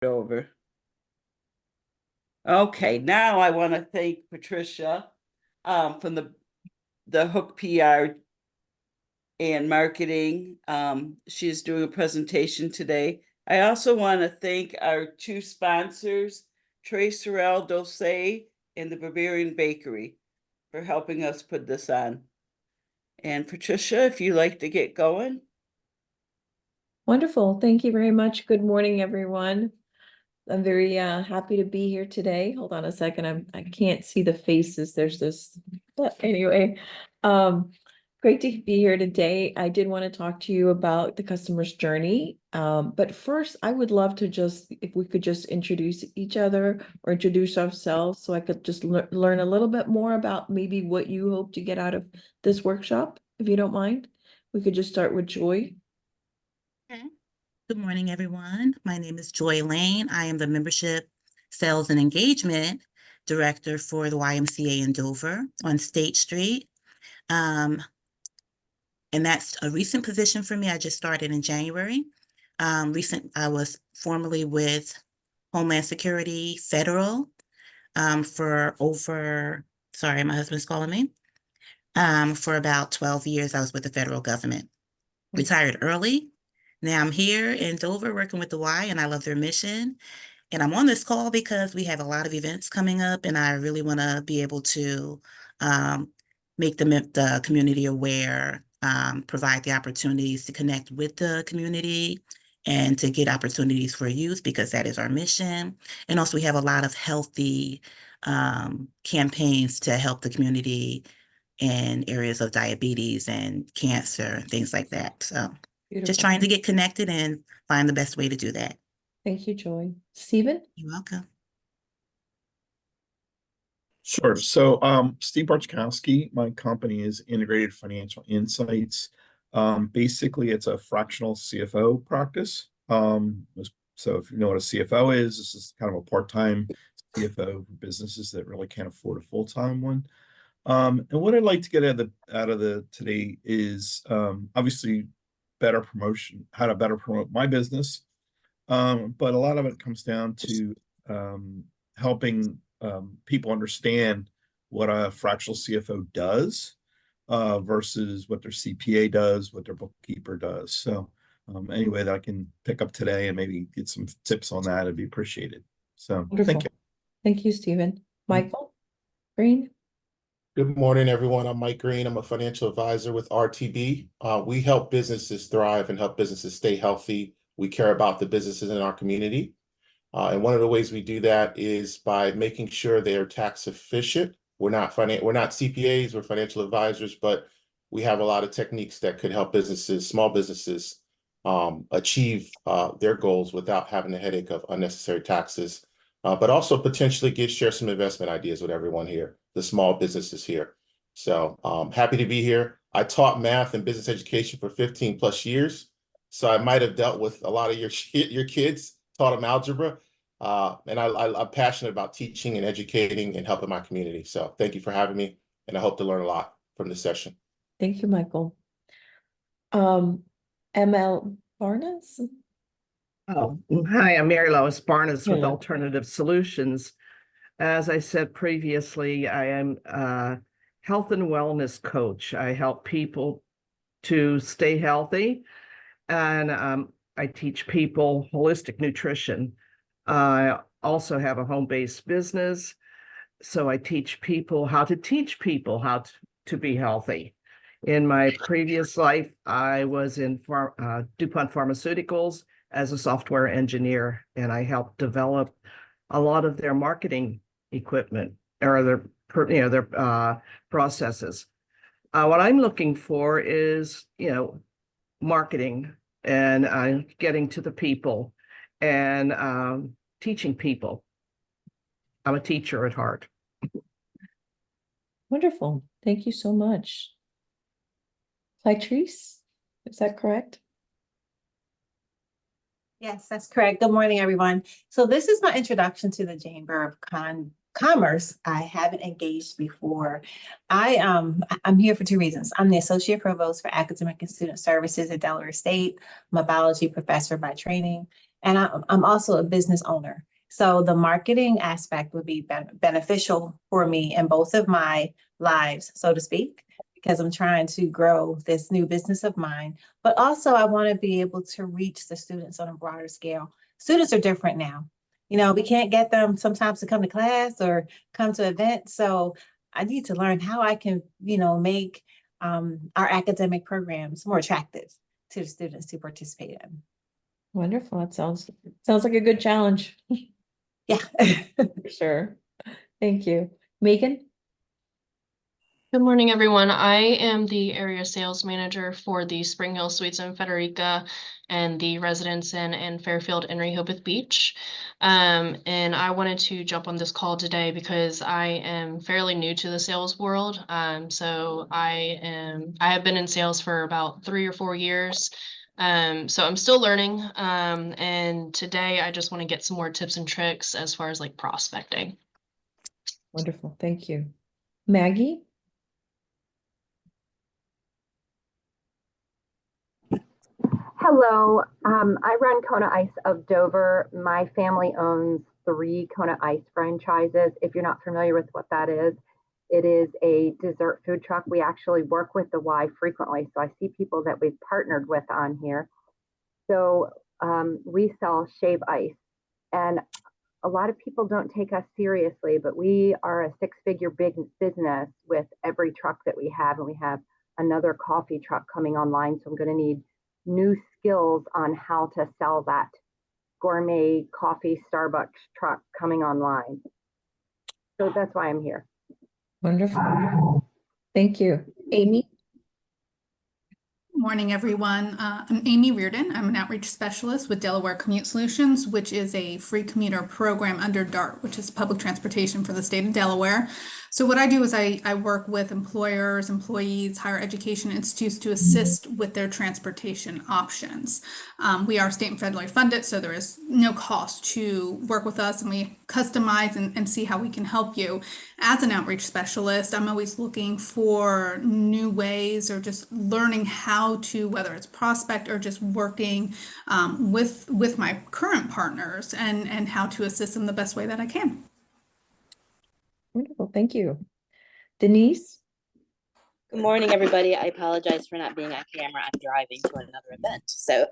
over. Okay, now I want to thank Patricia from the Hook PR and Marketing. She's doing a presentation today. I also want to thank our two sponsors, Tres Sorrel Dulce and the Bavarian Bakery, for helping us put this on. And Patricia, if you'd like to get going. Wonderful. Thank you very much. Good morning, everyone. I'm very happy to be here today. Hold on a second. I can't see the faces. There's this, but anyway, great to be here today. I did want to talk to you about the customer's journey. But first, I would love to if we could just introduce each other or introduce ourselves so I could just learn a little bit more about maybe what you hope to get out of this workshop, if you don't mind. We could just start with Joy. Okay. Good morning, everyone. My name is Joy Lane. I am the Membership Sales and Engagement Director for the YMCA in Dover on State Street. And that's a recent position for me. I just started in January. I was formerly with Homeland Security Federal for sorry, my husband's calling me. For about 12 years, I was with the federal government. Retired early. Now I'm here in Dover working with the Y, and I love their mission. And I'm on this call because we have a lot of events coming up, and I really want to be able to make the community aware, provide the opportunities to connect with the community and to get opportunities for youth, because that is our mission. And also we have a lot of healthy campaigns to help the community in areas of diabetes and cancer and things like that. So Beautiful. just trying to get connected and find the best way to do that. Thank you, Joy. Stephen? You're welcome. Sure. So Steve Barczkowski, my company is Integrated Financial Insights. Basically, it's a fractional CFO practice. So if you know what a CFO is, this is kind of a part-time CFO for businesses that really can't afford a full-time one. And what I'd like to get out of the today is obviously better promotion, how to better promote my business. But a lot of it comes down to helping people understand what a fractional CFO does versus what their CPA does, what their bookkeeper does. So anyway, that I can pick up today and maybe get some tips on that, it'd be appreciated. So Wonderful. thank you. Thank you, Stephen. Michael Green? Good morning, everyone. I'm Mike Green. I'm a financial advisor with RTB. We help businesses thrive and help businesses stay healthy. We care about the businesses in our community. And one of the ways we do that is by making sure they are tax efficient. We're not CPAs, we're financial advisors, but we have a lot of techniques that could help businesses, small businesses, achieve their goals without having the headache of unnecessary taxes. But also potentially share some investment ideas with everyone here, the small businesses here. So happy to be here. I taught math and business education for 15 plus years. So I might have dealt with a lot of your kids, taught them algebra. And I'm passionate about teaching and educating and helping my community. So thank you for having me. And I hope to learn a lot from this session. Thank you, Michael. ML Barnes? Oh, hi, I'm Mary Lois Barnes with Hello. Alternative Solutions. As I said previously, I am a health and wellness coach. I help people to stay healthy, and I teach people holistic nutrition. I also have a home-based business, so I teach people how to to be healthy. In my previous life, I was in DuPont Pharmaceuticals as a software engineer, and I helped develop a lot of their marketing equipment or their processes. What I'm looking for is, marketing and getting to the people and teaching people. I'm a teacher at heart. Wonderful. Thank you so much. Patricia, is that correct? Yes, that's correct. Good morning, everyone. So this is my introduction to the Chamber of Commerce. I haven't engaged before. I'm here for two reasons. I'm the Associate Provost for Academic and Student Services at Delaware State. I'm a biology professor by training, And I'm also a business owner. So the marketing aspect would be beneficial for me in both of my lives, so to speak, because I'm trying to grow this new business of mine. But also I want to be able to reach the students on a broader scale. Students are different now. You know, we can't get them sometimes to come to class or come to events. So I need to learn how I can, make our academic programs more attractive to the students to participate in. Wonderful. That sounds like a good challenge. Yeah. For sure. Thank you. Megan? Good morning, everyone. I am the area sales manager for the Spring Hill Suites in Frederica and the Residence Inn in Fairfield and Rehoboth Beach. And I wanted to jump on this call today because I am fairly new to the sales world. So I have been in sales for about 3 or 4 years. So I'm still learning. And today I just want to get some more tips and tricks as far as like prospecting. Wonderful. Thank you. Maggie? Hello, I run Kona Ice of Dover. My family owns 3 Kona Ice franchises. If you're not familiar with what that is, it is a dessert food truck. We actually work with the Y frequently, so I see people that we've partnered with on here. So we sell shave ice, and a lot of people don't take us seriously, but we are a 6-figure big business with every truck that we have, and we have another coffee truck coming online, so I'm going to need new skills on how to sell that gourmet coffee Starbucks truck coming online. So that's why I'm here. Wonderful. Thank you. Amy? Morning, everyone. I'm Amy Reardon. I'm an outreach specialist with Delaware Commute Solutions, which is a free commuter program under DART, which is public transportation for the state of Delaware. So what I do is I work with employers, employees, higher education institutes to assist with their transportation options. We are state and federally funded, so there is no cost to work with us, and we customize and see how we can help you. As an outreach specialist, I'm always looking for new ways or just learning how to, whether it's prospect or just working with my current partners and how to assist them the best way that I can. Wonderful. Thank you. Denise? Good morning, everybody. I apologize for not being on camera. I'm driving to another event. So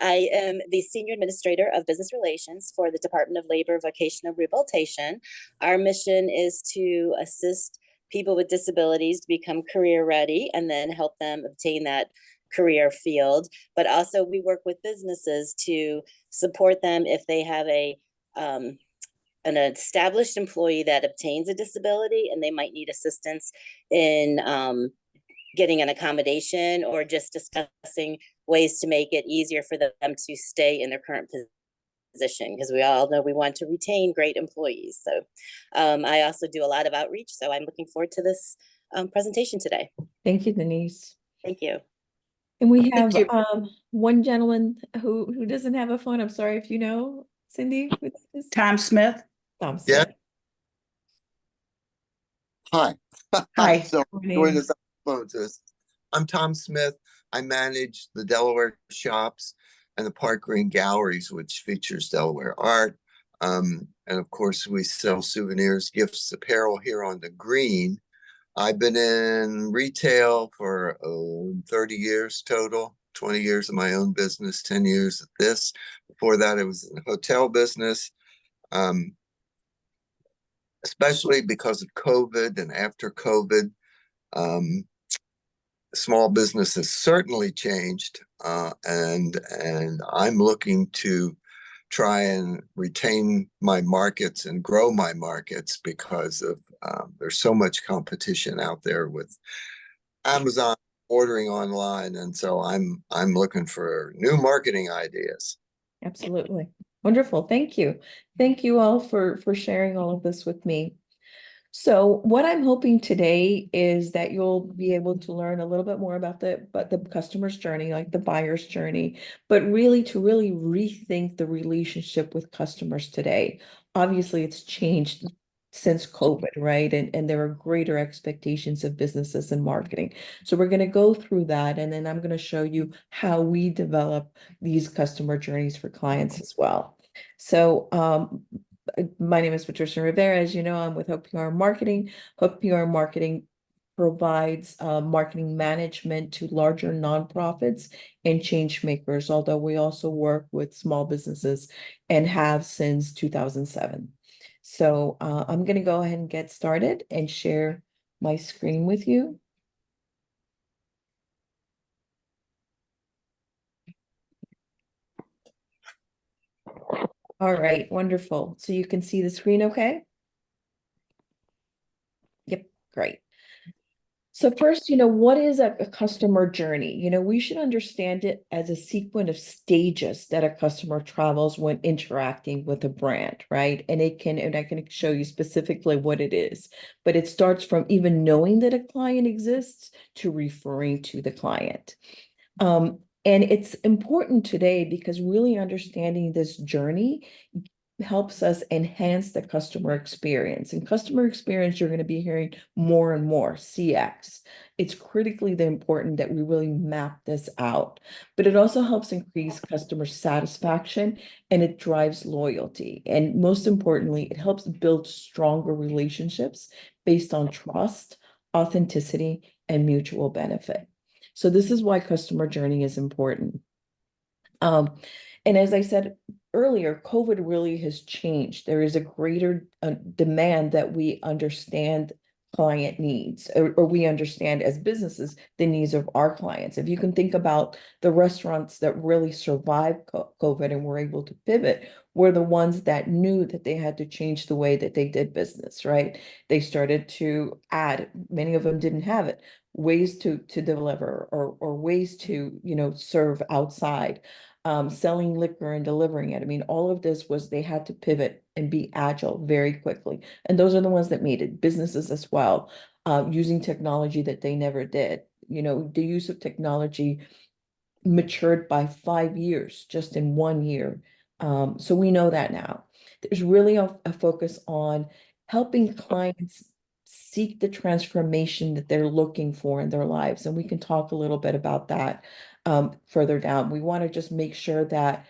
I am the Senior Administrator of Business Relations for the Department of Labor Vocational Rehabilitation. Our mission is to assist people with disabilities to become career ready and then help them obtain that career field. But also we work with businesses to support them if they have an established employee that obtains a disability and they might need assistance in getting an accommodation or just discussing ways to make it easier for them to stay in their current position, because we all know we want to retain great employees. So I also do a lot of outreach, so I'm looking forward to this presentation today. Thank you, Denise. Thank you. And we have you. one gentleman who doesn't have a phone. I'm sorry if you know, Cindy. Who that is? Tom Smith. Tom Yeah. Smith. Hi. Hi. So doing this on phone to us. I'm Tom Smith. I manage the Delaware shops and the Park Green Galleries, which features Delaware art. And of course, we sell souvenirs, gifts, apparel here on the green. I've been in retail for 30 years total, 20 years of my own business, 10 years of this. Before that, it was in the hotel business. Especially because of COVID and after COVID, small business has certainly changed, and I'm looking to try and retain my markets and grow my markets because of there's so much competition out there with Amazon ordering online, and so I'm looking for new marketing ideas. Absolutely. Wonderful. Thank you. Thank you all for sharing all of this with me. So what I'm hoping today is that you'll be able to learn a little bit more about the customer's journey, like the buyer's journey, but really to rethink the relationship with customers today. Obviously, it's changed since COVID, right? And there are greater expectations of businesses and marketing. So we're going to go through that, and then I'm going to show you how we develop these customer journeys for clients as well. So my name is Patricia Rivera. As you know, I'm with Hook PR Marketing. Hook PR Marketing provides marketing management to larger nonprofits and change makers, although we also work with small businesses and have since 2007. So I'm going to go ahead and get started and share my screen with you. All right, wonderful. So you can see the screen okay? Yep, great. So first, what is a customer journey? We should understand it as a sequence of stages that a customer travels when interacting with a brand, right? And I can show you specifically what it is, but it starts from even knowing that a client exists to referring to the client. And it's important today because really understanding this journey helps us enhance the customer experience. And customer experience, you're going to be hearing more and more, CX. It's critically important that we really map this out, but it also helps increase customer satisfaction and it drives loyalty. And most importantly, it helps build stronger relationships based on trust, authenticity, and mutual benefit. So this is why customer journey is important. And as I said earlier, COVID really has changed. There is a greater demand that we understand client needs, or we understand as businesses the needs of our clients. If you can think about the restaurants that really survived COVID and were able to pivot, were the ones that knew that they had to change the way that they did business, right? They started to add, many of them didn't have it, ways to deliver or ways to, serve outside. Selling liquor and delivering it. I mean, all of this was they had to pivot and be agile very quickly. And those are the ones that made it. Businesses as well, using technology that they never did. The use of technology matured by 5 years, just in 1 year. So we know that now. There's really a focus on helping clients seek the transformation that they're looking for in their lives. And we can talk a little bit about that further down. We want to just make sure that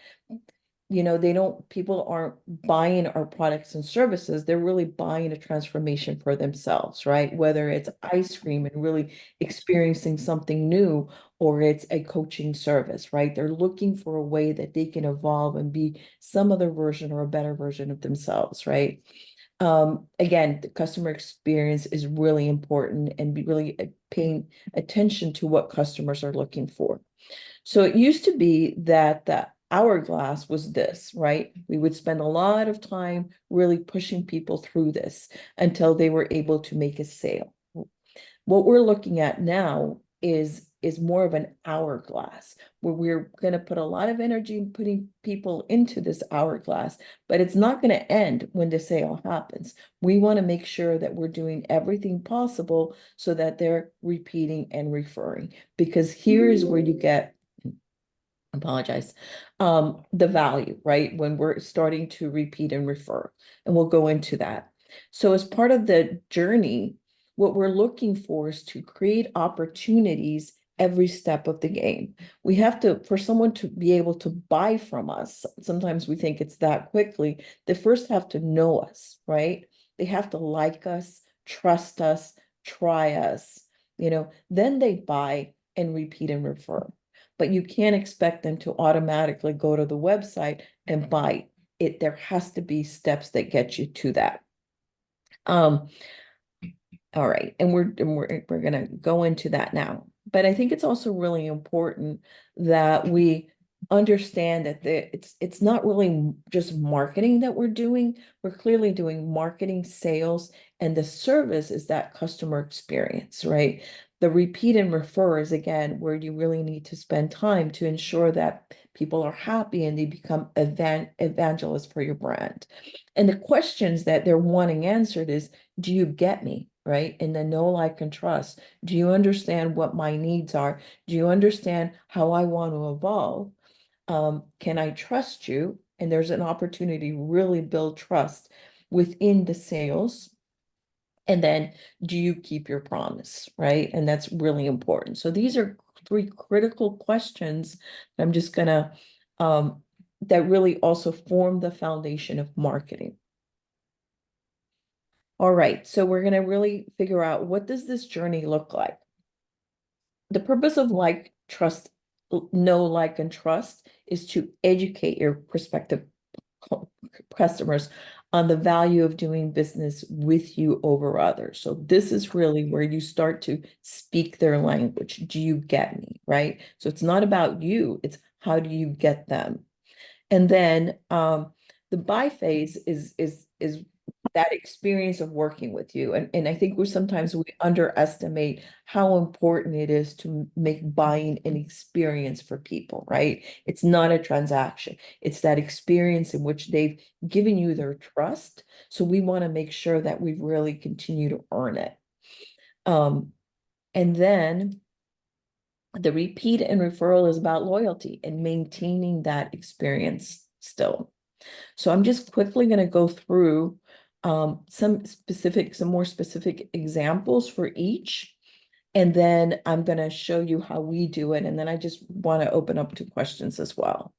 people aren't buying our products and services, they're really buying a transformation for themselves, right? Whether it's ice cream and really experiencing something new, or it's a coaching service, right? They're looking for a way that they can evolve and be some other version or a better version of themselves, right? Again, the customer experience is really important and be really paying attention to what customers are looking for. So it used to be that the hourglass was this, right? We would spend a lot of time really pushing people through this until they were able to make a sale. What we're looking at now is more of an hourglass, where we're going to put a lot of energy in putting people into this hourglass, but it's not going to end when the sale happens. We want to make sure that we're doing everything possible so that they're repeating and referring, because here is where you get, apologize, the value, right? When we're starting to repeat and refer, and we'll go into that. So as part of the journey, what we're looking for is to create opportunities every step of the game. We have to, for someone to be able to buy from us, sometimes we think it's that quickly, they first have to know us, right? They have to like us, trust us, try us, then they buy and repeat and refer. But you can't expect them to automatically go to the website and buy it. There has to be steps that get you to that. All right, and we're gonna go into that now. But I think it's also really important that we understand that it's not really just marketing that we're doing. We're clearly doing marketing, sales, and the service is that customer experience, right? The repeat and refer is, again, where you really need to spend time to ensure that people are happy and they become evangelists for your brand. And the questions that they're wanting answered is, do you get me? Right? And then know, like, and trust. Do you understand what my needs are? Do you understand how I want to evolve? Can I trust you? And there's an opportunity to really build trust within the sales And then, do you keep your promise, right? And that's really important. So these are 3 critical questions. I'm just gonna, that really also form the foundation of marketing. All right, so we're gonna really figure out, what does this journey look like? The purpose of like, trust, know, like, and trust is to educate your prospective customers on the value of doing business with you over others. So this is really where you start to speak their language. Do you get me, right? So it's not about you, it's how do you get them? And then the buy phase is that experience of working with you. And I think sometimes we underestimate how important it is to make buying an experience for people, right? It's not a transaction. It's that experience in which they've given you their trust. So we want to make sure that we really continue to earn it. And then the repeat and referral is about loyalty and maintaining that experience still. So I'm just quickly going to go through some more specific examples for each. And then I'm going to show you how we do it. And then I just want to open up to questions as well.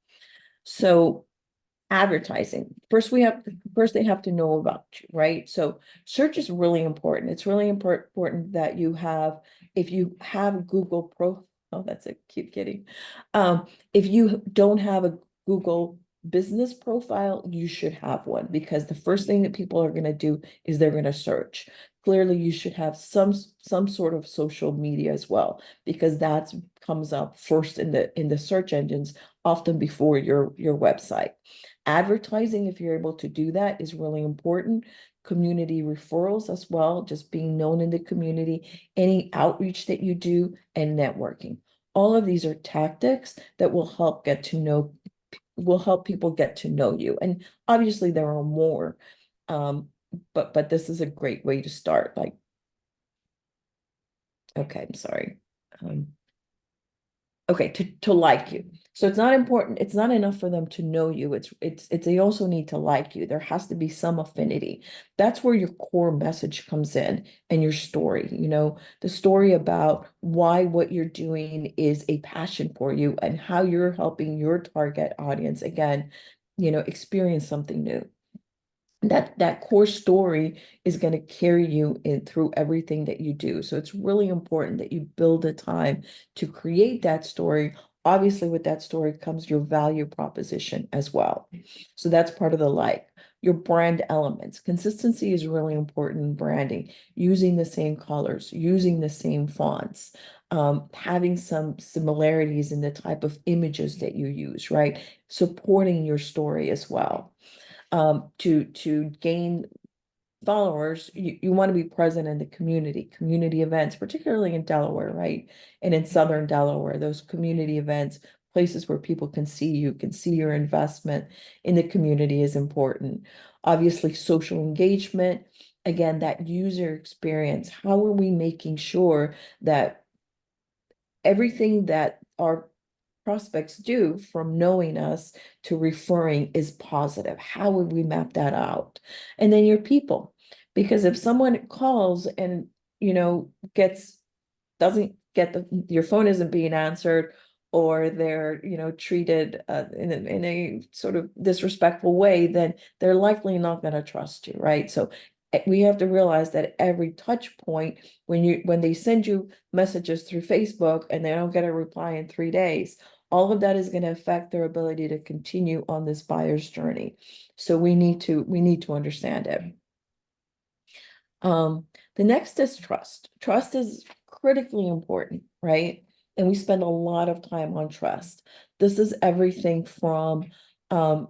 So advertising. First, they have to know about you, right? So search is really important. It's really important that you have, if you have Google oh, that's a cute kitty. If you don't have a Google business profile, you should have one, because the first thing that people are going to do is they're going to search. Clearly, you should have some sort of social media as well, because that comes up first in the search engines, often before your website. Advertising, if you're able to do that, is really important. Community referrals as well, just being known in the community, any outreach that you do, and networking. All of these are tactics that will help people get to know you. And obviously there are more, but this is a great way to start. Like, okay, I'm sorry. Okay, to like you. So it's not important, it's not enough for them to know you. It's they also need to like you. There has to be some affinity. That's where your core message comes in, and your story, the story about why what you're doing is a passion for you, and how you're helping your target audience, again, experience something new. That core story is going to carry you in through everything that you do. So it's really important that you build a time to create that story. Obviously, with that story comes your value proposition as well. So that's part of the like. Your brand elements. Consistency is really important in branding. Using the same colors, using the same fonts, having some similarities in the type of images that you use, right? Supporting your story as well. To gain followers, you want to be present in the community events, particularly in Delaware, right? And in Southern Delaware, those community events, places where people can see you, can see your investment in the community, is important. Obviously, social engagement, again, that user experience. How are we making sure that everything that our prospects do, from knowing us to referring, is positive? How would we map that out? And then your people, because if someone calls and doesn't get your phone isn't being answered, or they're treated in a sort of disrespectful way, then they're likely not going to trust you, right? So we have to realize that every touch point, when they send you messages through Facebook and they don't get a reply in 3 days, all of that is going to affect their ability to continue on this buyer's journey. So we need to understand it. The next is trust. Trust is critically important, right? And we spend a lot of time on trust. This is everything from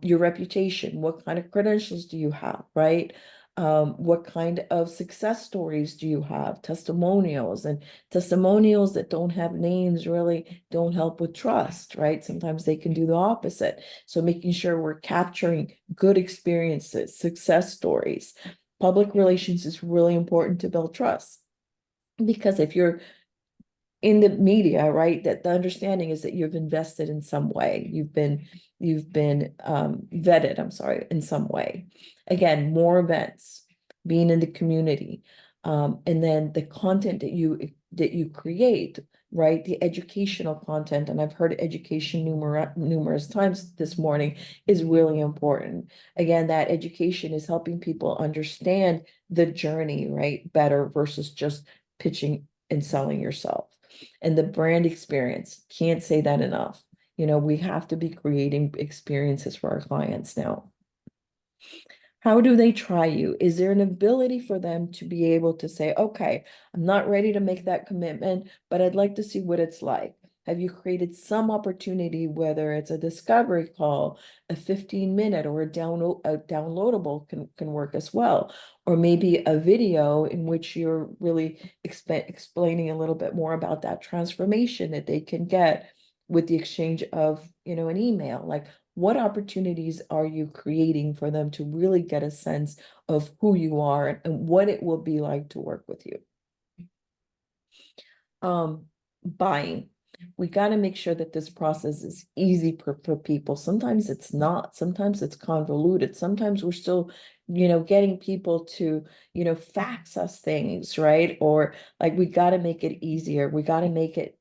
your reputation. What kind of credentials do you have, right? What kind of success stories do you have? Testimonials, and testimonials that don't have names really don't help with trust, right? Sometimes they can do the opposite. So making sure we're capturing good experiences, success stories. Public relations is really important to build trust, because if you're in the media, right, that the understanding is that you've invested in some way, you've been vetted, I'm sorry, in some way. Again, more events, being in the community, And then the content that you create, right? The educational content, and I've heard education numerous times this morning, is really important. Again, that education is helping people understand the journey, right, better versus just pitching and selling yourself. And the brand experience, can't say that enough. We have to be creating experiences for our clients now. How do they try you? Is there an ability for them to be able to say, okay, I'm not ready to make that commitment, but I'd like to see what it's like? Have you created some opportunity, whether it's a discovery call, a 15-minute, or a downloadable can work as well, or maybe a video in which you're really explaining a little bit more about that transformation that they can get with the exchange of, an email. Like, what opportunities are you creating for them to really get a sense of who you are and what it will be like to work with you? Buying. We got to make sure that this process is easy for people. Sometimes it's not. Sometimes it's convoluted. Sometimes we're still, getting people to, fax us things, right? Or like, we got to make it easier. We got to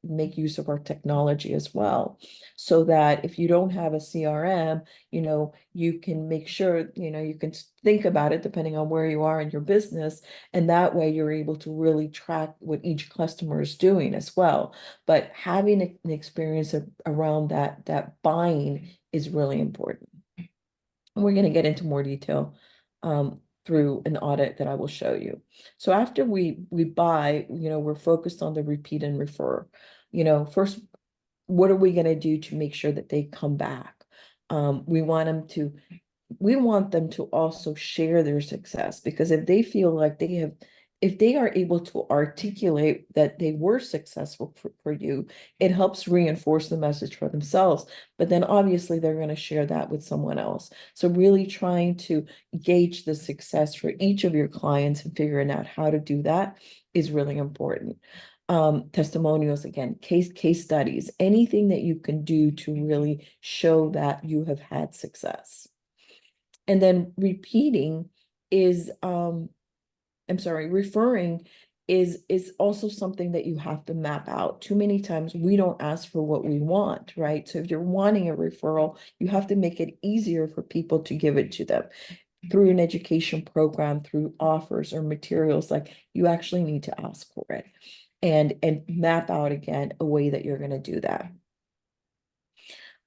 make use of our technology as well, so that if you don't have a CRM, you can make sure, you can think about it depending on where you are in your business. And that way you're able to really track what each customer is doing as well. But having an experience around that buying is really important. And we're going to get into more detail through an audit that I will show you. So after we buy, we're focused on the repeat and refer. First, what are we going to do to make sure that they come back? We want them to also share their success, because if they feel like if they are able to articulate that they were successful for you, it helps reinforce the message for themselves. But then obviously they're going to share that with someone else. So really trying to gauge the success for each of your clients and figuring out how to do that is really important. Testimonials, again, case studies, anything that you can do to really show that you have had success. And then repeating is, referring is also something that you have to map out. Too many times we don't ask for what we want, right? So if you're wanting a referral, you have to make it easier for people to give it to them through an education program, through offers or materials. Like, you actually need to ask for it, and map out again a way that you're going to do that.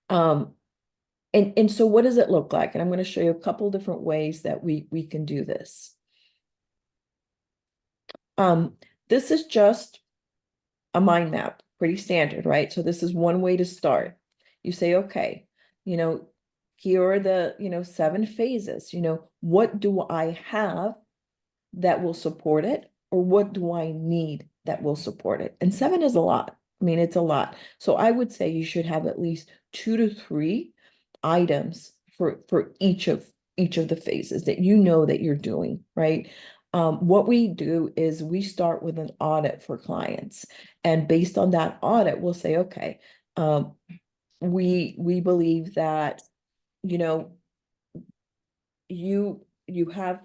And so what does it look like? And I'm going to show you a couple different ways that we can do this. This is just a mind map, pretty standard, right? So this is one way to start. You say, okay, here are the, 7 phases. What do I have that will support it? Or what do I need that will support it? And 7 is a lot. I mean, it's a lot. So I would say you should have at least 2 to 3 items for each of the phases that that you're doing, right? What we do is we start with an audit for clients, and based on that audit, we'll say, okay, we believe that you have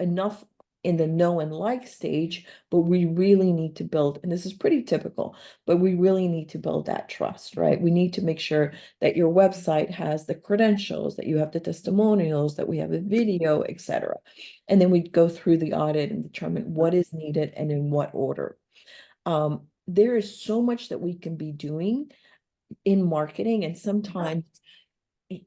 enough in the know and like stage, but we really need to build, and this is pretty typical, but we really need to build that trust, right? We need to make sure that your website has the credentials, that you have the testimonials, that we have a video, etc. And then we go through the audit and determine what is needed and in what order. There is so much that we can be doing in marketing, and sometimes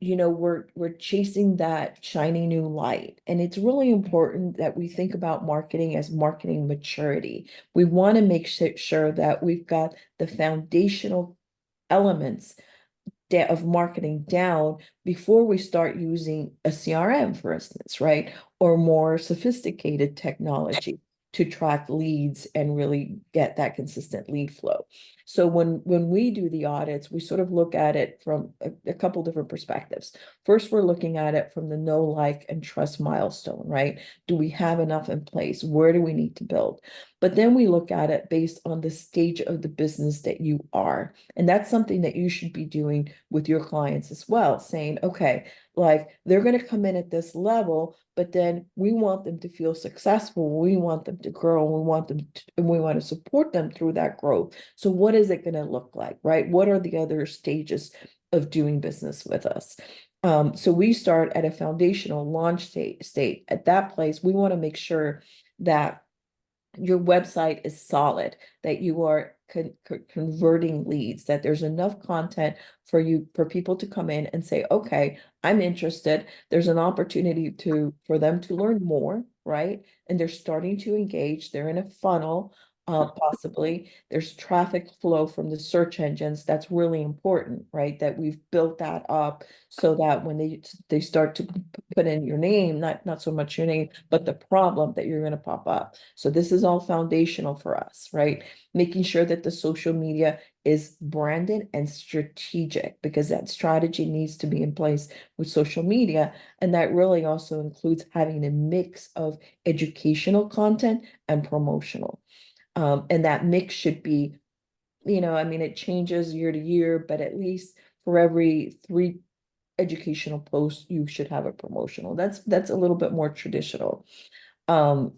we're chasing that shiny new light. And it's really important that we think about marketing as marketing maturity. We want to make sure that we've got the foundational elements of marketing down before we start using a CRM, for instance, right? Or more sophisticated technology to track leads and really get that consistent lead flow. So when we do the audits, we sort of look at it from a couple different perspectives. First, we're looking at it from the know, like, and trust milestone, right? Do we have enough in place? Where do we need to build? But then we look at it based on the stage of the business that you are. And that's something that you should be doing with your clients as well, saying, okay, Like, they're going to come in at this level, but then we want them to feel successful. We want them to grow. And we want to support them through that growth. So what is it going to look like, right? What are the other stages of doing business with us? So we start at a foundational launch state. At that place, we want to make sure that your website is solid, that you are converting leads, that there's enough content for people to come in and say, okay, I'm interested. There's an opportunity for them to learn more, right? And they're starting to engage. They're in a funnel. Possibly there's traffic flow from the search engines. That's really important, right? That we've built that up so that when they start to put in your name, not so much your name, but the problem that you're going to pop up. So this is all foundational for us, right? Making sure that the social media is branded and strategic, because that strategy needs to be in place with social media. And that really also includes having a mix of educational content and promotional. And that mix should be, I mean, it changes year to year, but at least for every 3 educational posts, you should have a promotional. That's a little bit more traditional. And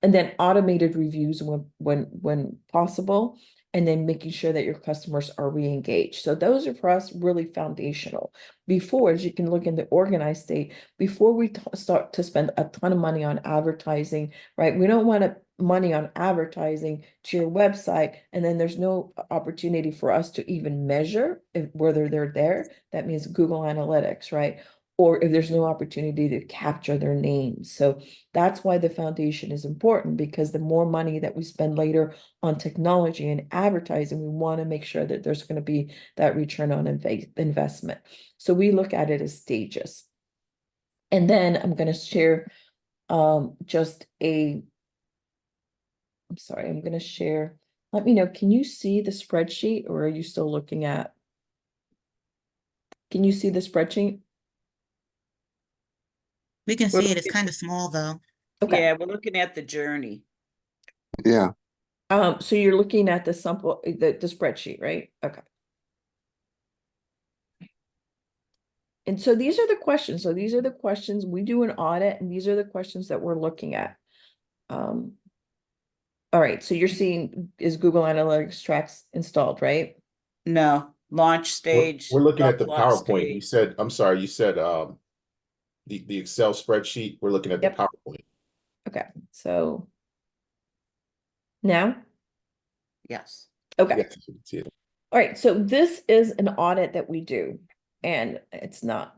then automated reviews when possible, and then making sure that your customers are re-engaged. So those are for us really foundational. Before, as you can look in the organized state, before we start to spend a ton of money on advertising, right? We don't want money on advertising to your website, and then there's no opportunity for us to even measure whether they're there. That means Google Analytics, right? Or if there's no opportunity to capture their names. So that's why the foundation is important, because the more money that we spend later on technology and advertising, we want to make sure that there's going to be that return on investment. So we look at it as stages. And then I'm going to share I'm sorry, I'm going to share. Let me know, can you see the spreadsheet, or are you still looking at? Can you see the spreadsheet? We can We're see it. It's looking- kind of small though. Okay. Yeah, we're looking at the journey. Yeah. So you're looking at the sample, the spreadsheet, right? Okay. And so these are the questions. So these are the questions we do an audit, and these are the questions that we're looking at. All right. So you're seeing, is Google Analytics tracks installed, right? No, launch stage. We're looking at the launch PowerPoint. stage. You said, I'm sorry, you said the Excel spreadsheet. We're looking at the Yep. PowerPoint. Okay. So now, Yes. okay. Yes, you can see it. All right. So this is an audit that we do, and it's not.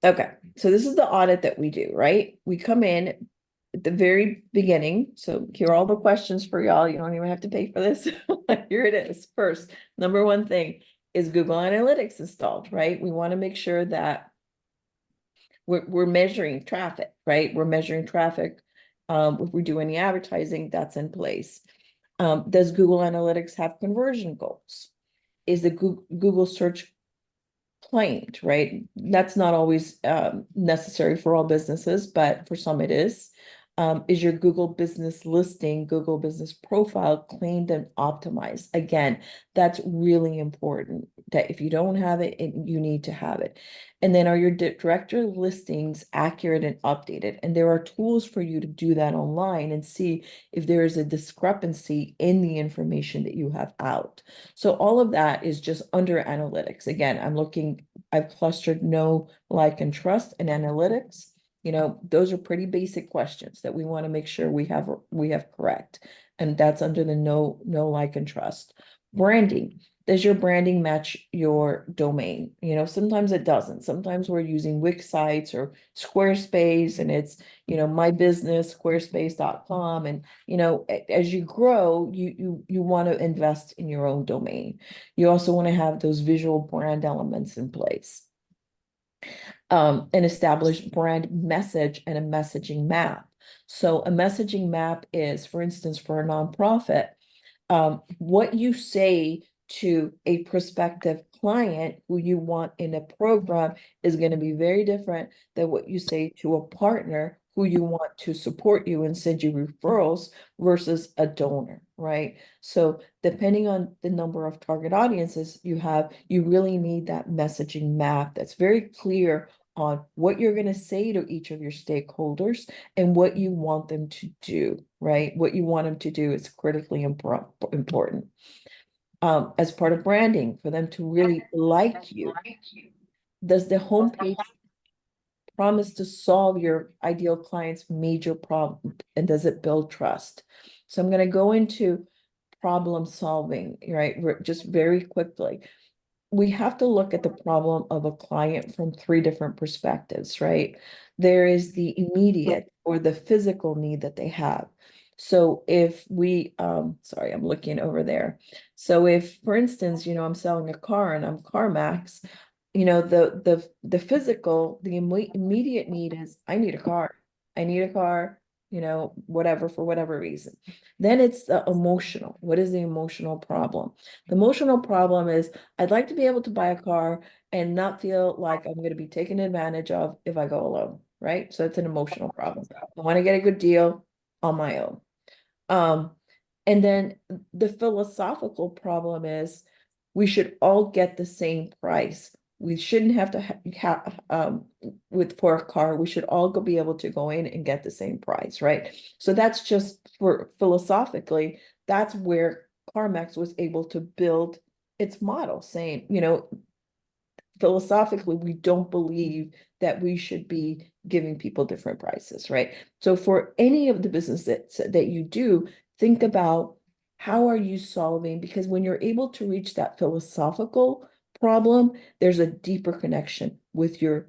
Okay. So this is the audit that we do, right? We come in at the very beginning. So here are all the questions for y'all. You don't even have to pay for this. Here it is. First, number one thing is Google Analytics installed, right? We want to make sure that we're measuring traffic, right? We're measuring traffic. If we do any advertising, that's in place. Does Google Analytics have conversion goals? Is the Google search claimed, right? That's not always necessary for all businesses, but for some it is. Is your Google business listing, Google business profile claimed and optimized? Again, that's really important, that if you don't have it, you need to have it. And then are your directory listings accurate and updated? And there are tools for you to do that online and see if there is a discrepancy in the information that you have out. So all of that is just under analytics. Again, I've clustered know, like, and trust in analytics. Those are pretty basic questions that we want to make sure we have correct. And that's under the know, like, and trust. Branding. Does your branding match your domain? Sometimes it doesn't. Sometimes we're using Wix sites or Squarespace, and it's, my business, squarespace.com. And, as you grow, you want to invest in your own domain. You also want to have those visual brand elements in place. An established brand message and a messaging map. So a messaging map is, for instance, for a nonprofit, what you say to a prospective client who you want in a program is going to be very different than what you say to a partner who you want to support you and send you referrals versus a donor, right? So depending on the number of target audiences you have, you really need that messaging map that's very clear on what you're going to say to each of your stakeholders and what you want them to do, right? What you want them to do is critically important. As part of branding, for them to really like you. Does the homepage promise to solve your ideal client's major problem, and does it build trust? So I'm going to go into problem solving, right? Just very quickly. We have to look at the problem of a client from three different perspectives, right? There is the immediate or the physical need that they have. So if we, sorry, I'm looking over there. So if, for instance, I'm selling a car and I'm CarMax, the physical, the immediate need is I need a car. I need a car, whatever, for whatever reason. Then it's the emotional. What is the emotional problem? The emotional problem is I'd like to be able to buy a car and not feel like I'm going to be taken advantage of if I go alone, right? So it's an emotional problem. I want to get a good deal on my own. And then the philosophical problem is we should all get the same price. We shouldn't have to have for a car, we should all be able to go in and get the same price, right? So that's just for philosophically, that's where CarMax was able to build its model, saying, philosophically, we don't believe that we should be giving people different prices, right? So for any of the business that you do, think about how are you solving, because when you're able to reach that philosophical problem, there's a deeper connection with your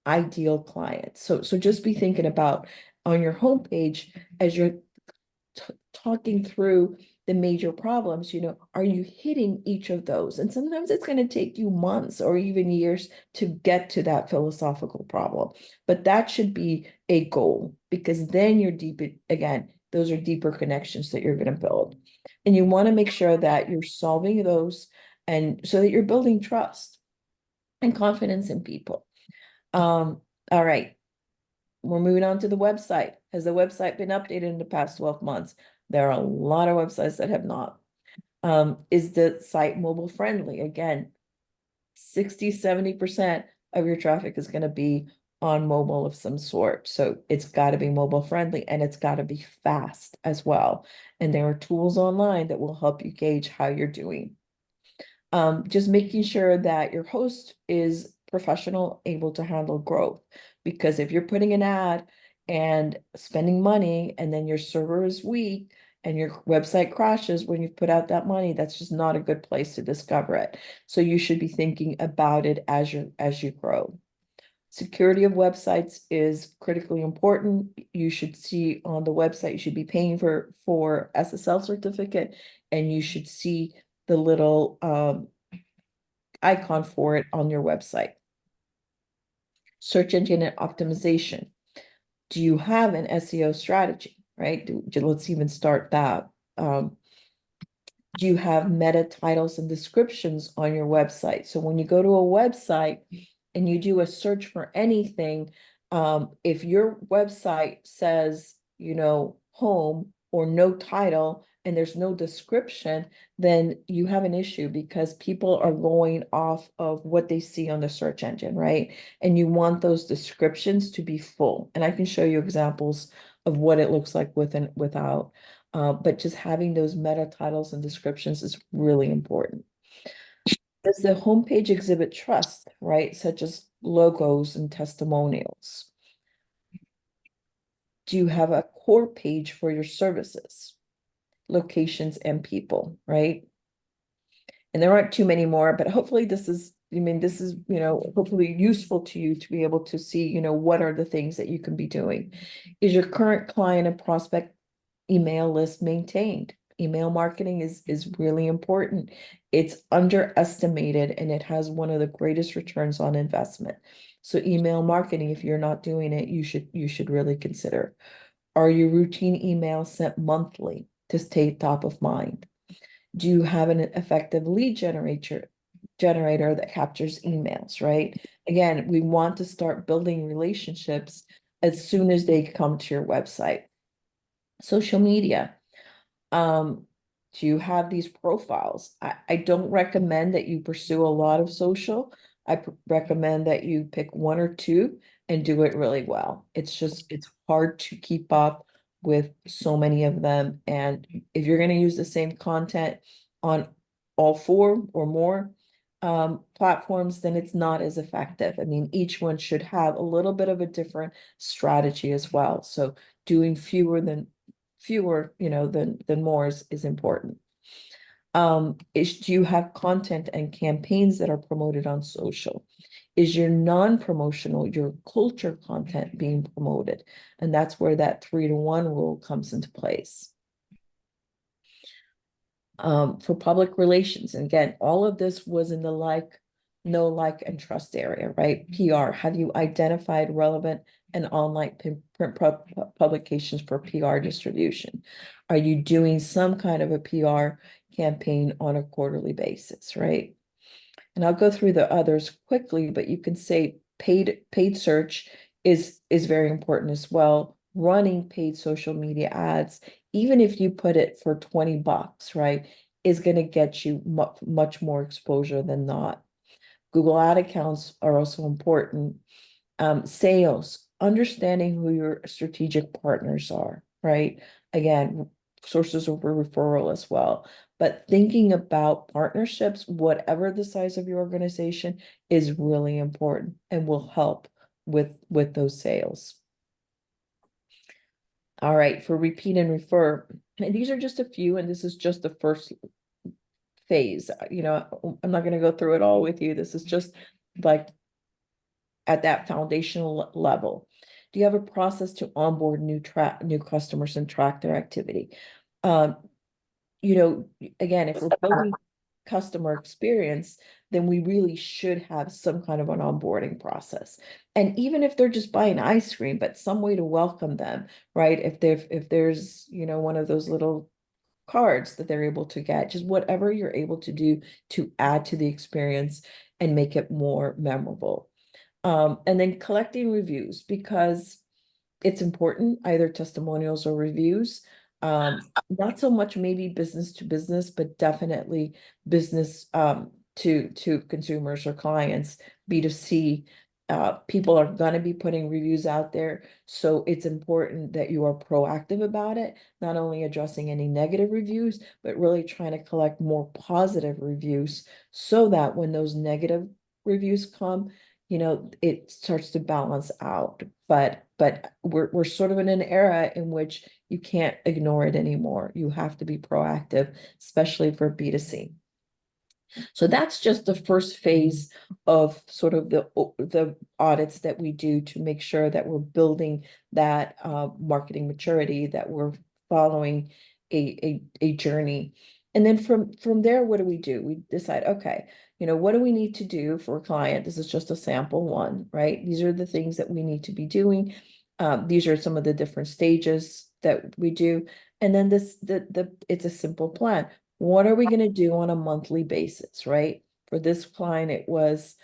ideal client. So just be thinking about on your homepage as you're talking through the major problems, are you hitting each of those? And sometimes it's going to take you months or even years to get to that philosophical problem. But that should be a goal, because then you're deep, again, those are deeper connections that you're going to build. And you want to make sure that you're solving those, and so that you're building trust and confidence in people. All right. We're moving on to the website. Has the website been updated in the past 12 months? There are a lot of websites that have not. Is the site mobile friendly? Again, 60-70% of your traffic is going to be on mobile of some sort. So it's got to be mobile friendly, and it's got to be fast as well. And there are tools online that will help you gauge how you're doing. Just making sure that your host is professional, able to handle growth. Because if you're putting an ad and spending money and then your server is weak and your website crashes when you put out that money, that's just not a good place to discover it. So you should be thinking about it as you grow. Security of websites is critically important. You should see on the website, you should be paying for SSL certificate, and you should see the little icon for it on your website. Search engine optimization. Do you have an SEO strategy, right? Let's even start that. Do you have meta titles and descriptions on your website? So when you go to a website and you do a search for anything, if your website says, home or no title, and there's no description, then you have an issue, because people are going off of what they see on the search engine, right? And you want those descriptions to be full. And I can show you examples of what it looks like with and without. But just having those meta titles and descriptions is really important. Does the homepage exhibit trust, right? Such as logos and testimonials. Do you have a core page for your services, locations, and people, right? And there aren't too many more, but hopefully this is, hopefully useful to you to be able to see, what are the things that you can be doing. Is your current client and prospect email list maintained? Email marketing is really important. It's underestimated, and it has one of the greatest returns on investment. So email marketing, if you're not doing it, you should really consider. Are your routine emails sent monthly to stay top of mind? Do you have an effective lead generator that captures emails, right? Again, we want to start building relationships as soon as they come to your website. Social media. Do you have these profiles? I don't recommend that you pursue a lot of social. I recommend that you pick one or two and do it really well. It's hard to keep up with so many of them. And if you're going to use the same content on all four or more platforms, then it's not as effective. I mean, each one should have a little bit of a different strategy as well. So doing fewer, than more is important. Do you have content and campaigns that are promoted on social? Is your non-promotional, your culture content being promoted? And that's where that 3-to-1 rule comes into place. For public relations, and again, all of this was in the know, like, and trust area, right? PR, have you identified relevant and online print publications for PR distribution? Are you doing some kind of a PR campaign on a quarterly basis, right? And I'll go through the others quickly, but you can say paid search is very important as well. Running paid social media ads, even if you put it for $20, right, is going to get you much more exposure than not. Google ad accounts are also important. Sales, understanding who your strategic partners are, right? Again, sources of referral as well. But thinking about partnerships, whatever the size of your organization, is really important and will help with those sales. All right, for repeat and refer, and these are just a few, and this is just the first phase. I'm not going to go through it all with you. This is just like at that foundational level. Do you have a process to onboard new customers and track their activity? Again, if we're building customer experience, then we really should have some kind of an onboarding process. And even if they're just buying ice cream, but some way to welcome them, right? If there's, one of those little cards that they're able to get, just whatever you're able to do to add to the experience and make it more memorable. And then collecting reviews, because it's important, either testimonials or reviews. Not so much maybe business to business, but definitely business to consumers or clients, B2C. People are going to be putting reviews out there. So it's important that you are proactive about it, not only addressing any negative reviews, but really trying to collect more positive reviews so that when those negative reviews come, it starts to balance out. But we're sort of in an era in which you can't ignore it anymore. You have to be proactive, especially for B2C. So that's just the first phase of sort of the audits that we do to make sure that we're building that marketing maturity, that we're following a journey. And then from there, what do? We decide, okay, what do we need to do for a client? This is just a sample one, right? These are the things that we need to be doing. These are some of the different stages that we do. And then it's a simple plan. What are we going to do on a monthly basis, right? For this client, it was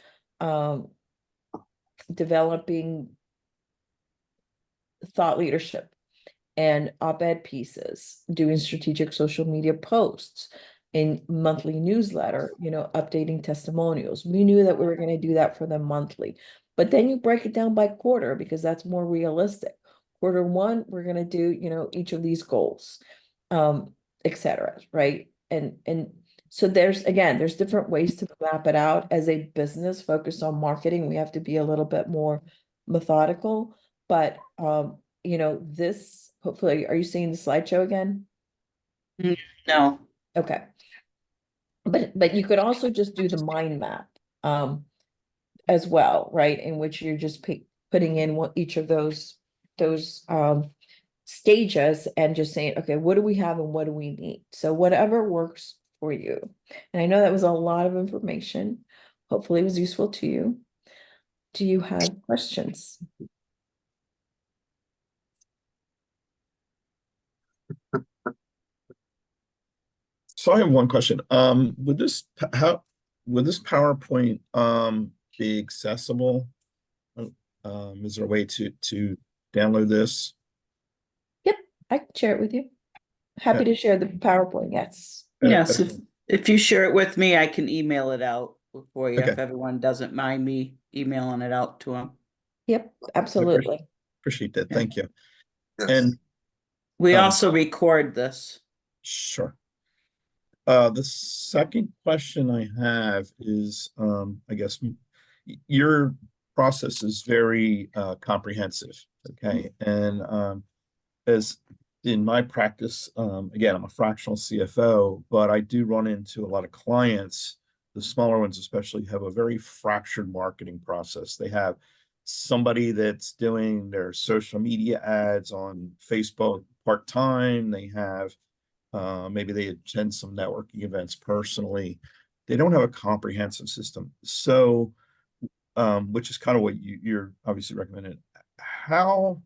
developing thought leadership and op-ed pieces, doing strategic social media posts, in monthly newsletter, updating testimonials. We knew that we were going to do that for them monthly, but then you break it down by quarter because that's more realistic. Quarter one, we're going to do, each of these goals, etc. Right? And so there's different ways to map it out. As a business focused on marketing, we have to be a little bit more methodical, but this, hopefully, are you seeing the slideshow again? No. Okay. But you could also just do the mind map as well, right? In which you're just putting in what each of those stages and just saying, okay, what do we have and what do we need? So whatever works for you. And I know that was a lot of information. Hopefully it was useful to you. Do you have questions? So I have one question. Would this PowerPoint be accessible? Is there a way to download this? Yep, I can share it with you. Happy to share the PowerPoint, yes. Yes, if you share it with me, I can email it out for you if Okay. everyone doesn't mind me emailing it out to them. Yep, absolutely. Appreciate that. Yeah. Thank you. Yes. And We Um, also record this. sure. The second question I have is, I guess your process is very comprehensive. Okay. And as in my practice, again, I'm a fractional CFO, but I do run into a lot of clients, the smaller ones especially, have a very fractured marketing process. They have somebody that's doing their social media ads on Facebook part-time. They have maybe they attend some networking events personally. They don't have a comprehensive system. So, which is kind of what you're obviously recommending. How,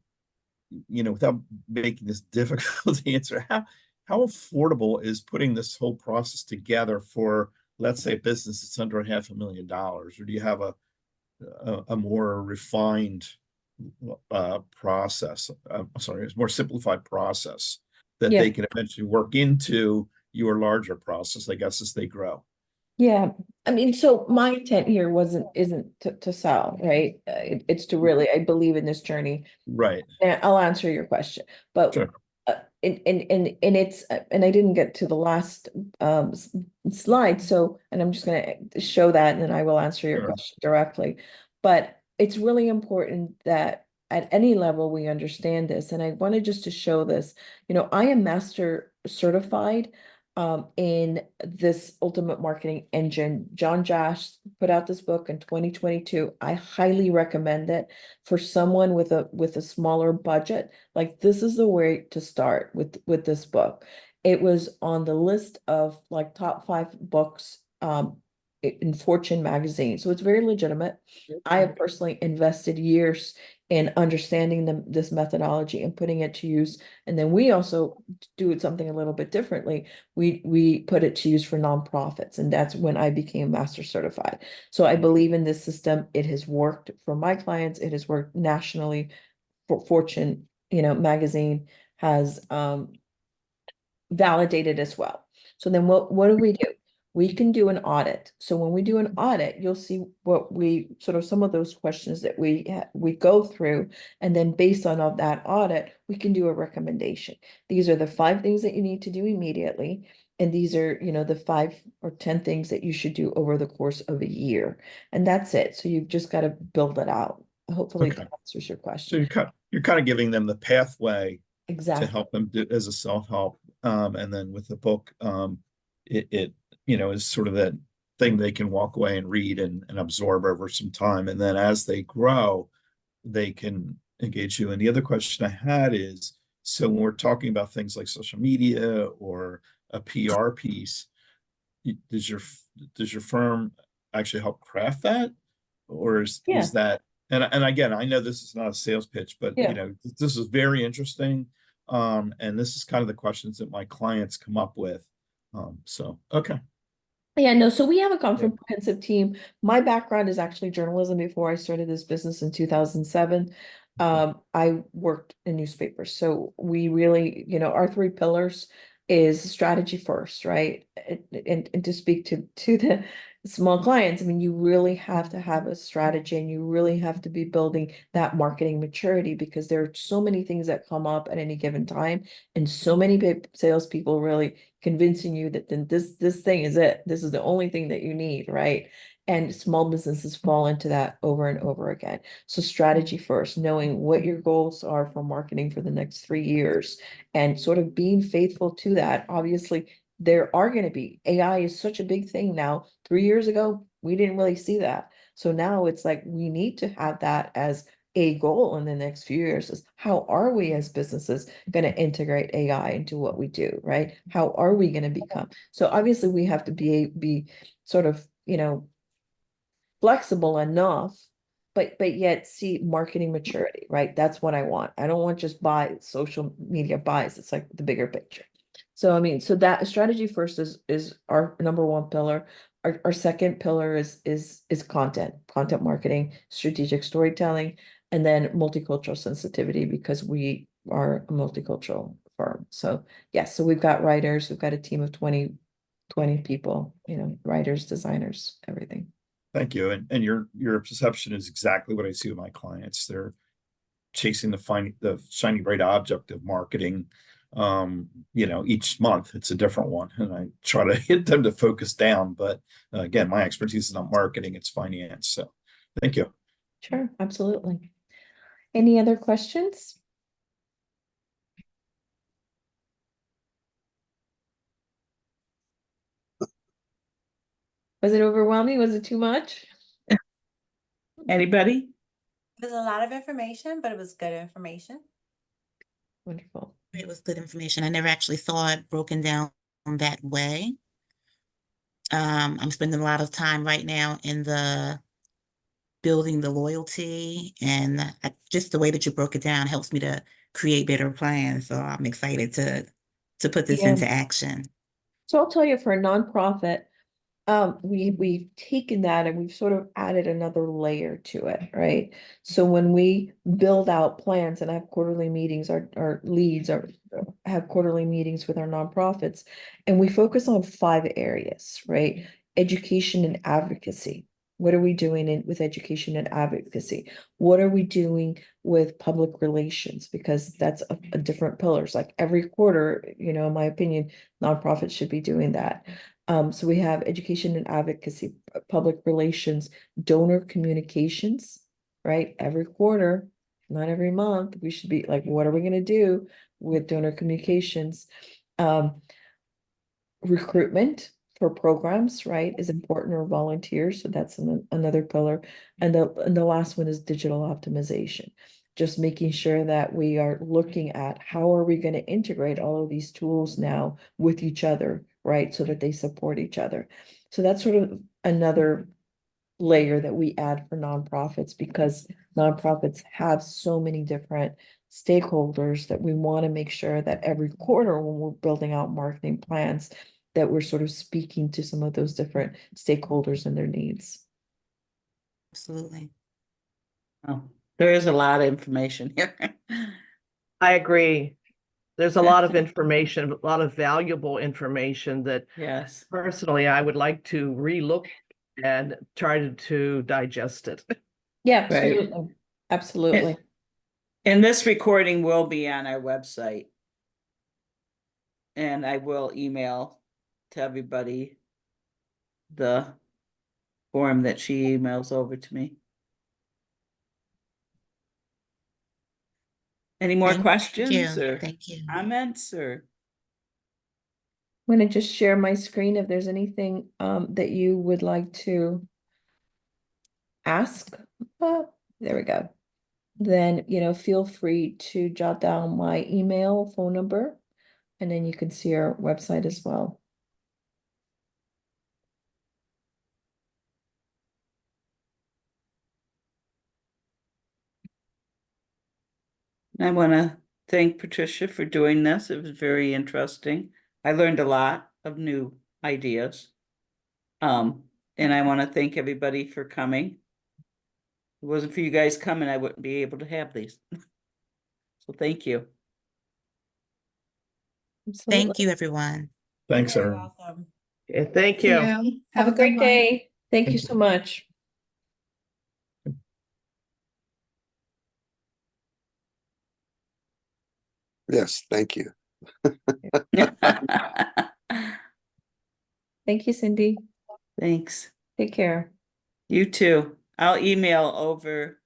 without making this difficult to answer, how affordable is putting this whole process together for, let's say, a business that's under $500,000? Or do you have a more refined process? I'm sorry, it's more simplified process that Yeah. they can eventually work into your larger process, I guess, as they grow. Yeah, I mean, so my intent here isn't to sell, right? It's to really, I believe in this journey. Right. And I'll answer your question, but Sure. and it's and I didn't get to the last slide, so and I'm just gonna show that and then I will answer your Sure. question directly. But it's really important that at any level we understand this, and I wanted just to show this. I am master certified in this ultimate marketing engine. John Josh put out this book in 2022. I highly recommend it for someone with a smaller budget. Like, this is the way to start with this book. It was on the list of like top 5 books in Fortune magazine. So it's very legitimate. I have personally invested years in understanding this methodology and putting it to use. And then we also do something a little bit differently. We put it to use for nonprofits, and that's when I became master certified. So I believe in this system. It has worked for my clients. It has worked nationally. For Fortune, magazine has validated as well. So then what do? We can do an audit. So when we do an audit, you'll see what we sort of some of those questions that we go through, and then based on of that audit, we can do a recommendation. These are the 5 things that you need to do immediately, and these are, the 5 or 10 things that you should do over the course of a year, and that's it. So you've just got to build it out. Hopefully Okay. that answers your So question. you're kind of giving them the pathway to Exactly. help them do as a self-help. And then with the book, it is sort of that thing they can walk away and read and absorb over some time. And then as they grow, they can engage you. And the other question I had is, so when we're talking about things like social media or a PR piece, does your firm actually help craft that? Or is that, and again, I know this is not a sales pitch, but Yeah. this is very interesting. And this is kind of the questions that my clients come up with. So, okay. Yeah, no, so we have a comprehensive team. My background is actually journalism before I started this business in 2007. I worked in newspapers. So we really, our 3 pillars is strategy first, right? And to speak to the small clients, I mean, you really have to have a strategy, and you really have to be building that marketing maturity, because there are so many things that come up at any given time, and so many salespeople really convincing you that then this thing is it. This is the only thing that you need, right? And small businesses fall into that over and over again. So strategy first, knowing what your goals are for marketing for the next 3 years, and sort of being faithful to that. Obviously, there are going to be, AI is such a big thing now. 3 years ago, we didn't really see that. So now it's like we need to have that as a goal in the next few years. Is how are we as businesses going to integrate AI into what we do, right? How are we going to become? So obviously we have to be sort of, flexible enough, but yet see marketing maturity, right? That's what I want. I don't want just social media buys. It's like the bigger picture. So I mean, so that strategy first is our number 1 pillar. Our second pillar is content marketing, strategic storytelling, and then multicultural sensitivity, because we are a multicultural firm. So, yes, so we've got writers, we've got a team of 20 people, you know, writers, designers, everything. Thank you. And your perception is exactly what I see with my clients. They're chasing the shiny bright object of marketing. You know, each month it's a different one, and I try to hit them to focus down. But again, my expertise is not marketing, it's finance. So thank you. Sure, absolutely. Any other questions? Was it overwhelming? Was it too much? Anybody? There's a lot of information, but it was good information. Wonderful. It was good information. I never actually saw it broken down that way. I'm spending a lot of time right now in the building the loyalty, and just the way that you broke it down helps me to create better plans. So I'm excited to put this Yeah. into action. So I'll tell you, for a nonprofit, we've taken that and we've sort of added another layer to it, right? So when we build out plans and have quarterly meetings, our leads have quarterly meetings with our nonprofits, and we focus on 5 areas, right? Education and advocacy. What are we doing with education and advocacy? What are we doing with public relations? Because that's a different pillars. Like every quarter, you know, in my opinion, nonprofits should be doing that. So we have education and advocacy, public relations, donor communications, right? Every quarter, not every month, we should be like, what are we gonna do with donor communications? Recruitment for programs, right, is important, or volunteers, so that's another pillar. And the last one is digital optimization. Just making sure that we are looking at how are we going to integrate all of these tools now with each other, right, so that they support each other. So that's sort of another layer that we add for nonprofits, because nonprofits have so many different stakeholders that we want to make sure that every quarter when we're building out marketing plans, that we're sort of speaking to some of those different stakeholders and their needs. Absolutely. Oh, there is a lot of information here. I agree. There's a lot of information, a lot of valuable information that Yes. personally I would like to relook and try to digest it. Yeah, Right. absolutely. Absolutely. And this recording will be on our website. And I will email to everybody the form that she emails over to me. Any more Thank questions you. or Thank you. comments or? I'm going to just share my screen if there's anything that you would like to ask. There we go. Then, you know, feel free to jot down my email, phone number, and then you can see our website as well. I want to thank Patricia for doing this. It was very interesting. I learned a lot of new ideas. And I want to thank everybody for coming. If it wasn't for you guys coming, I wouldn't be able to have these. So thank you. Absolutely. Thank you, everyone. Thanks, You're everyone. welcome. Yeah, thank you. Have a great good one. day. Thank you Thank so much. Yes, thank you. Thank you, Cindy. Thanks. Take care. You too. I'll email over,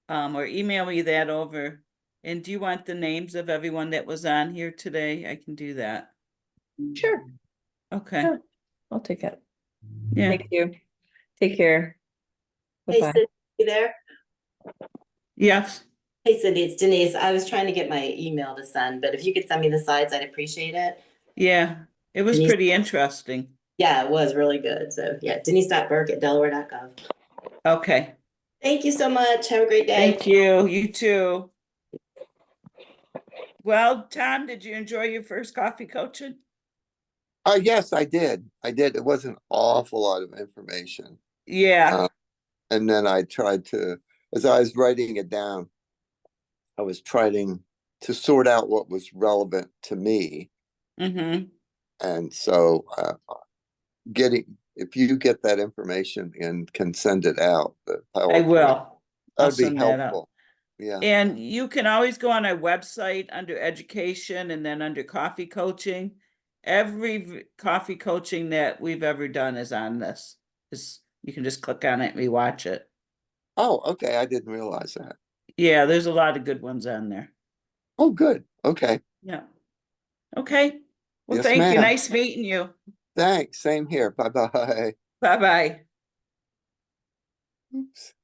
or email me that over. And do you want the names of everyone that was on here today? I can do that. Sure. Okay. Sure. I'll take it. Yeah. Thank you. Take care. Hey, Bye-bye. Cindy, you there? Yes. Hey, Cindy, it's Denise. I was trying to get my email to send, but if you could send me the slides, I'd appreciate it. Yeah. It was Denise- pretty interesting. Yeah, it was really good. So yeah, denise.burke@delaware.gov. Okay. Thank you so much. Have a great day. Thank you. You too. Well, Tom, did you enjoy your first coffee coaching? Yes, I did. It was an awful lot of information. Yeah. And then I tried to, as I was writing it down, I was trying to sort out what was relevant to me. Mm-hmm. And so if you get that information and can send it out, the I PowerPoint, will. I'll that'd be send that out. helpful. Yeah. And you can always go on our website under education and then under coffee coaching. Every coffee coaching that we've ever done is on this. You can just click on it and rewatch it. Oh, okay. I didn't realize that. Yeah, there's a lot of good ones on there. Oh, good. Okay. Yeah. Okay. Well, Yes, thank you. ma'am. Nice meeting you. Thanks. Same here. Bye-bye. Bye-bye. Oops.